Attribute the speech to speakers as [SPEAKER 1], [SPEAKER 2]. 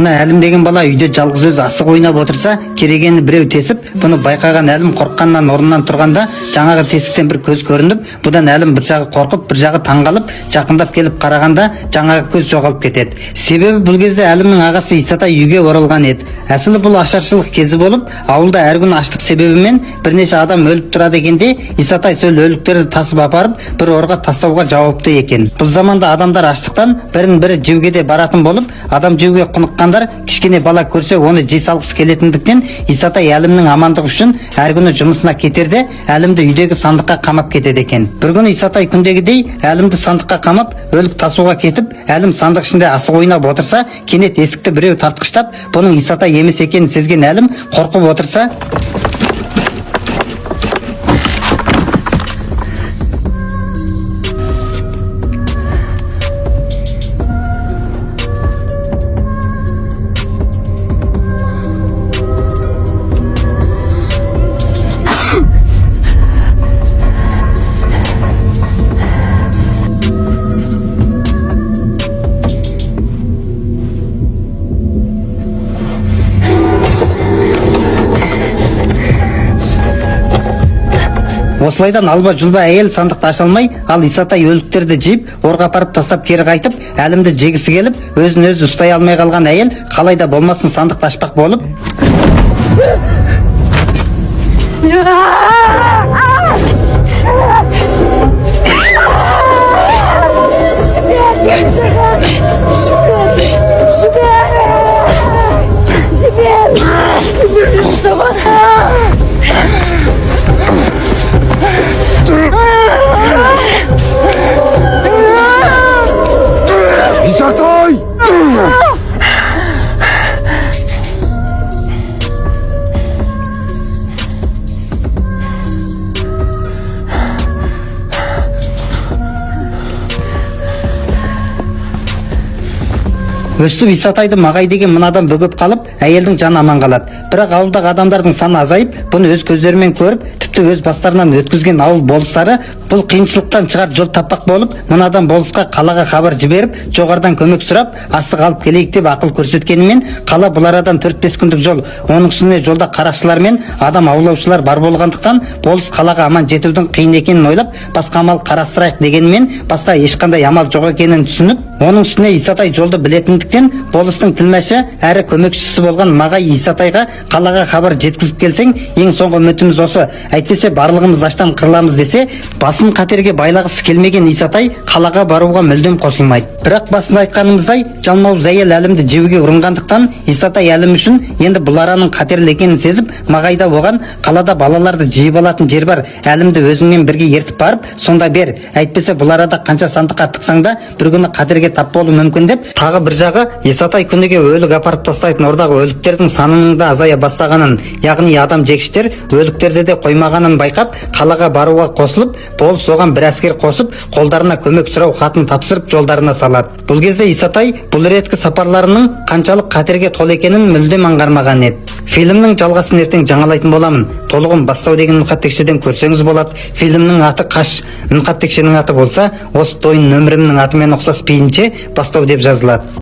[SPEAKER 1] Мына Әлім деген бала үйде жалғыз өз асық ойнап отырса, керегені біреу тесіп, бұны байқаған Әлім қорыққаннан орнынан тұрғанда, жаңағы тесіктен бір көз көрініп, бұдан Әлім бір жағы қорқып, бір жағы таңғалып, жақындап келіп қарағанда, жаңағы көз жоғалып кетеді. Себебі бұл кезде Әлімнің ағасы Исатай үйге оралған еді. Әсілі бұл ашаршылық кезі болып, ауылда әр күн аштық себебімен бірнеше адам өліп тұрады екенде, Исатай сол өліктерді тасып апарып, бір орға тастауға жауапты екен. Бұл заманда адамдар аштықтан бірін-бірі жеуге де баратын болып, адам жеуге құныққандар кішкене бала көрсе оны жей салғысы келетіндіктен Исатай Әлімнің амандығы үшін әр күні жұмысына кетерде Әлімді үйдегі сандыққа қамап кетеді екен. Бір күні Исатай күндегідей Әлімді сандыққа қамап өлік тасуға кетіп, Әлім сандық ішінде асық ойнап отырса, кенет есікті біреу тартқыштап, бұның Исатай емес екенін сезген Әлім қорқып отырса, осылайдан алба-жұлба әйел сандықты аша алмай, ал Исатай өліктерді жиып, орға апарып тастап кері қайтып, Әлімді жегісі келіп, өзін-өзі ұстай алмай қалған әйел қалайда болмасын сандықты ашпақ болып,
[SPEAKER 2] Исатай!
[SPEAKER 1] өстіп Исатайды Мағай деген мынадан бөгіп қалып, әйелдің жаны аман қалады. Бірақ ауылдағы адамдардың саны азайып, бұны өз көздерімен көріп, тіпті өз бастарынан өткізген ауыл болыстары бұл қиыншылықтан шығар жол таппақ болып, мынадан болысқа қалаға хабар жіберіп, жоғарыдан көмек сұрап, астық алып келейік деп ақыл көрсеткенімен, қала бұл арадан 4-5 күндік жол. Оның үстіне жолда қарақшылар мен адам аулаушылар бар болғандықтан, болыс қалаға аман жетудің қиын екенін ойлап, басқа амал қарастырайық дегенімен, басқа ешқандай амал жоқ екенін түсініп, оның үстіне Исатай жолды білетіндіктен, болыстың тілмәші әрі көмекшісі болған Мағай Исатайға қалаға хабар жеткізіп келсең, ең соңғы үмітіміз осы. Әйтпесе барлығымыз аштан қырыламыз десе, басын қатерге байлағысы келмеген Исатай қалаға баруға мүлдем қосылмайды. Бірақ басында айтқанымыздай, жалмауыз әйел Әлімді жеуге ұрынғандықтан, Исатай Әлім үшін енді бұл араның қатерлі екенін сезіп, Мағайда оған қалада балаларды жиып алатын жер бар, Әлімді өзіңмен бірге ертіп барып, сонда бер. Әйтпесе бұл арада қанша сандыққа тықсаң да бір күні қатерге тап болуы мүмкін деп, тағы бір жағы Исатай күніге өлік апарып тастайтын ордағы өліктердің санының да азая бастағанын, яғни адам жегіштер өліктерді де қоймағанын байқап, қалаға баруға қосылып, болыс оған бір әскер қосып, қолдарына көмек сұрау хатын тапсырып жолдарына салады. Бұл кезде Исатай бұл реткі сапарларының қаншалық қатерге толы екенін мүлдем аңғармаған еді. Фильмнің жалғасын ертең жаңалайтын боламын. Толығын бастау деген үнқаттекшеден көрсеңіз болады. Фильмнің аты Қаш, үнқаттекшенің аты болса, осы тойын нөмірімнің атымен ұқсас пейінше бастау деп жазылады.